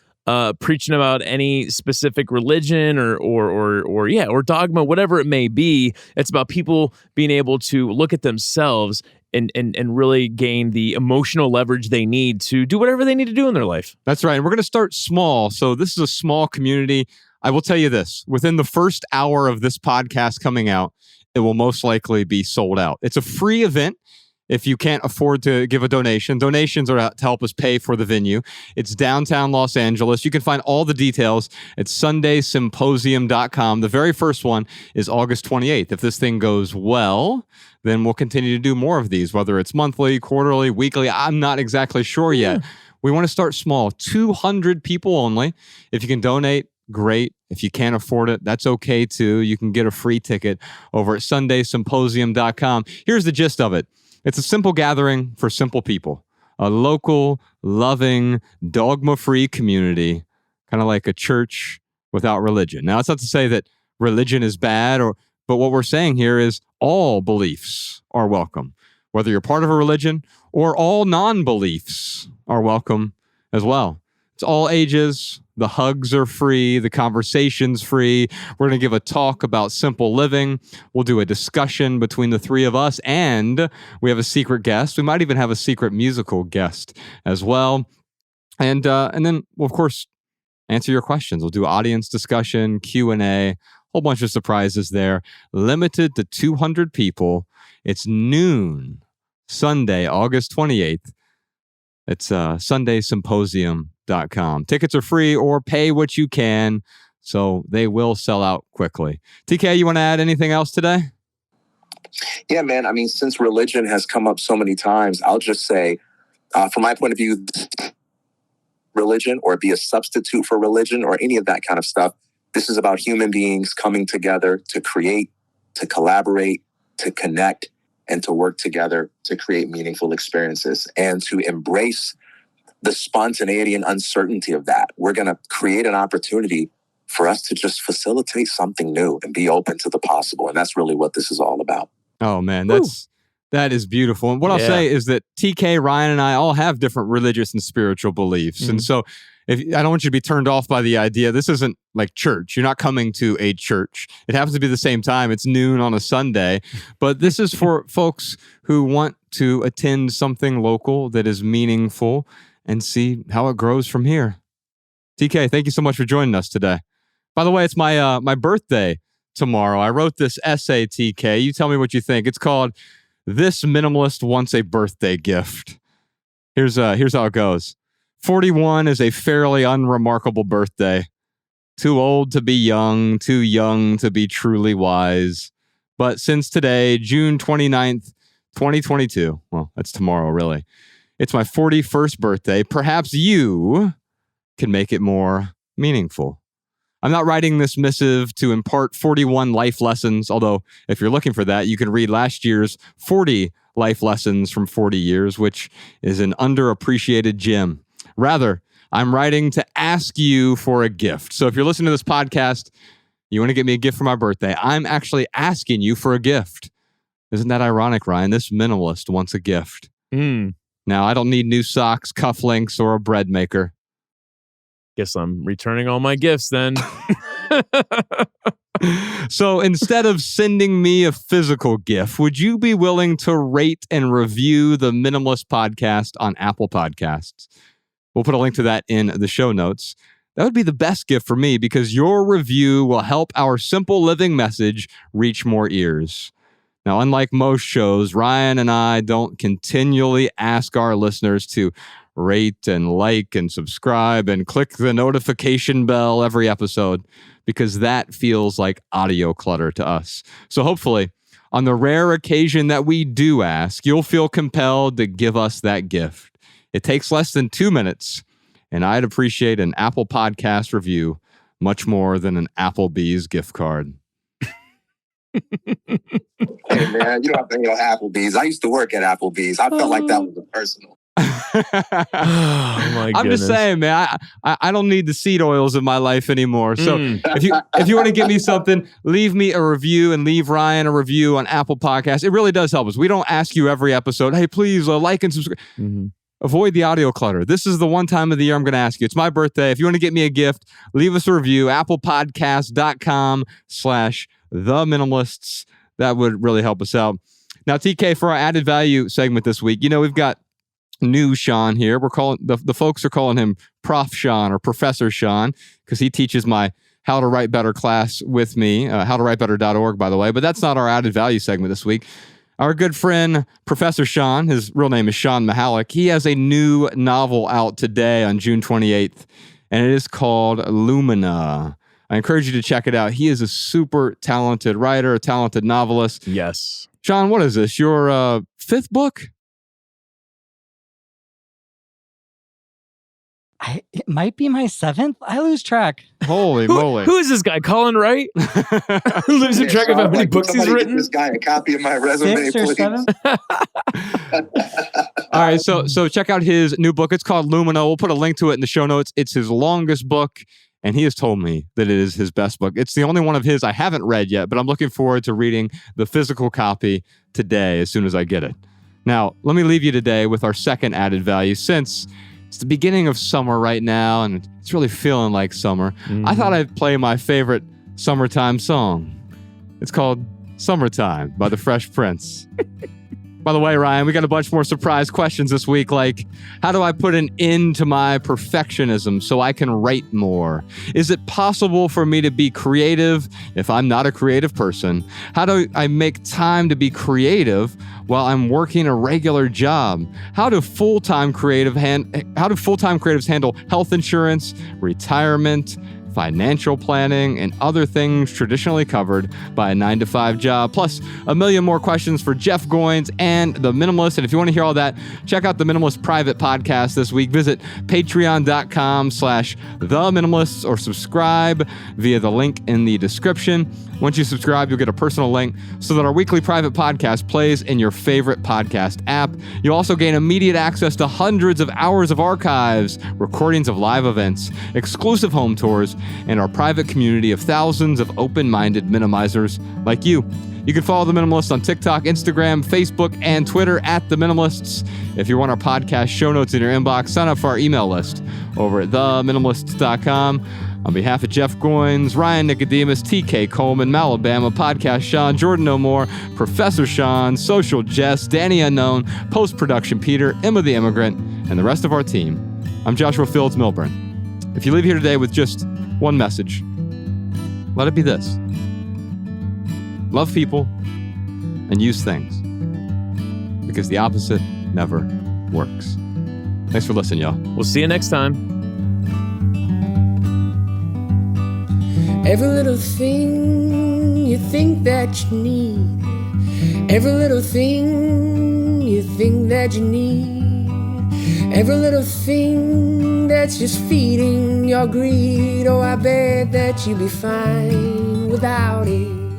preaching about any specific religion or dogma, whatever it may be. It's about people being able to look at themselves and really gain the emotional leverage they need to do whatever they need to do in their life. That's right. And we're going to start small. So this is a small community. I will tell you this, within the first hour of this podcast coming out, it will most likely be sold out. It's a free event. If you can't afford to give a donation, donations are to help us pay for the venue. It's downtown Los Angeles. You can find all the details at sundaysymposium.com. The very first one is August 28th. If this thing goes well, then we'll continue to do more of these, whether it's monthly, quarterly, weekly. I'm not exactly sure yet. We want to start small, 200 people only. If you can donate, great. If you can't afford it, that's okay too. You can get a free ticket over at sundaysymposium.com. Here's the gist of it. It's a simple gathering for simple people a local, loving, dogma-free community, kind of like a church without religion. Now, it's not to say that religion is bad, but what we're saying here is all beliefs are welcome. Whether you're part of a religion or all non-beliefs are welcome as well. It's all ages. The hugs are free. The conversation's free. We're going to give a talk about simple living. We'll do a discussion between the three of us, and we have a secret guest. We might even have a secret musical guest as well. And then we'll, of course, answer your questions. We'll do audience discussion, Q&A, whole bunch of surprises there. Limited to 200 people. It's noon, Sunday, August 28th. It's Symposium.com. Tickets are free or pay what you can, so they will sell out quickly. TK, you want to add anything else today? Yeah, man. I mean, since religion has come up so many times, I'll just say, from my point of view, religion or be a substitute for religion or any of that kind of stuff. This is about human beings coming together to create, to collaborate, to connect, and to work together to create meaningful experiences and to embrace the spontaneity and uncertainty of that. We're going to create an opportunity for us to just facilitate something new and be open to the possible. And that's really what this is all about. Oh, man, that is beautiful. And what I'll say is that TK, Ryan, and I all have different religious and spiritual beliefs. Mm-hmm. And so I don't want you to be turned off by the idea. This isn't like church. You're not coming to a church. It happens to be the same time. It's noon on a Sunday. But this is for folks who want to attend something local that is meaningful and see how it grows from here. TK, thank you so much for joining us today. By the way, it's my birthday tomorrow. I wrote this essay, TK. You tell me what you think. It's called "This Minimalist Wants a Birthday Gift." Here's how it goes. 41 is a fairly unremarkable birthday. Too old to be young, too young to be truly wise. But since today, June 29th, 2022, well, that's tomorrow, really. It's my 41st birthday. Perhaps you can make it more meaningful. I'm not writing this missive to impart 41 life lessons, although if you're looking for that, you can read last year's 40 life lessons from 40 years, which is an underappreciated gem. Rather, I'm writing to ask you for a gift. So if you're listening to this podcast, you want to get me a gift for my birthday, I'm actually asking you for a gift. Isn't that ironic, Ryan? This minimalist wants a gift. Now, I don't need new socks, cufflinks, or a bread maker. Guess I'm returning all my gifts then. So instead of sending me a physical gift, would you be willing to rate and review the Minimalist podcast on Apple Podcasts? We'll put a link to that in the show notes. That would be the best gift for me because your review will help our simple living message reach more ears. Now, unlike most shows, Ryan and I don't continually ask our listeners to rate and like and subscribe and click the notification bell every episode because that feels like audio clutter to us. So hopefully, on the rare occasion that we do ask, you'll feel compelled to give us that gift. It takes less than 2 minutes, and I'd appreciate an Apple Podcast review much more than an Applebee's gift card. Hey, man, you don't have to hate on Applebee's. I used to work at Applebee's. I felt like that was personal. Oh, my goodness. I'm just saying, man, I don't need the seed oils in my life anymore. So if you want to give me something, leave me a review and leave Ryan a review on Apple Podcasts. It really does help us. We don't ask you every episode, hey, please like and subscribe. Mm-hmm. Avoid the audio clutter. This is the one time of the year I'm going to ask you. It's my birthday. If you want to get me a gift, leave us a review, applepodcast.com/theminimalists. That would really help us out. Now, TK, for our added value segment this week, we've got new Sean here. We're calling the folks are calling him Prof. Sean or Professor Sean because he teaches my How to Write Better class with me, howtowritebetter.org, by the way. But that's not our added value segment this week. Our good friend, Professor Sean, his real name is Sean Mahalik. He has a new novel out today on June 28th, and it is called Lumina. I encourage you to check it out. He is a super talented writer, a talented novelist. Yes. Sean, what is this? Your fifth book? It might be my seventh. I lose track. Holy moly. Who is this guy? Colin Wright? Losing track of how many books he's written? Give this guy a copy of my resume, 6 or please. 7? All right, so check out his new book. It's called Lumina. We'll put a link to it in the show notes. It's his longest book, and he has told me that it is his best book. It's the only one of his I haven't read yet, but I'm looking forward to reading the physical copy today as soon as I get it. Now, let me leave you today with our second added value. Since it's the beginning of summer right now, and it's really feeling like summer, I thought I'd play my favorite summertime song. It's called Summertime by the Fresh Prince. By the way, Ryan, we got a bunch more surprise questions this week, like, how do I put an end to my perfectionism so I can write more? Is it possible for me to be creative if I'm not a creative person? How do I make time to be creative while I'm working a regular job? How do full-time creatives handle health insurance, retirement, financial planning, and other things traditionally covered by a 9-to-5 job, plus a million more questions for Jeff Goins and The Minimalists. And if you want to hear all that, check out The Minimalist private podcast this week. Visit patreon.com/theminimalists or subscribe via the link in the description. Once you subscribe, you'll get a personal link so that our weekly private podcast plays in your favorite podcast app. You'll also gain immediate access to hundreds of hours of archives, recordings of live events, exclusive home tours, and our private community of thousands of open-minded minimizers like you. You can follow The Minimalists on TikTok, Instagram, Facebook, and Twitter at The Minimalists. If you want our podcast show notes in your inbox, sign up for our email list over at theminimalists.com. On behalf of Jeff Goins, Ryan Nicodemus, TK Coleman, Malabama, Podcast Sean, Jordan O'More, Professor Sean, Social Jess, Danny Unknown, Post-Production Peter, Emma the Immigrant, and the rest of our team, I'm Joshua Fields Milburn. If you leave here today with just one message, let it be this: love people and use things, because the opposite never works. Thanks for listening, y'all. We'll see you next time. Every little thing you think that you need, every little thing you think that you need, every little thing that's just feeding your greed. Oh, I bet that you'd be fine without it.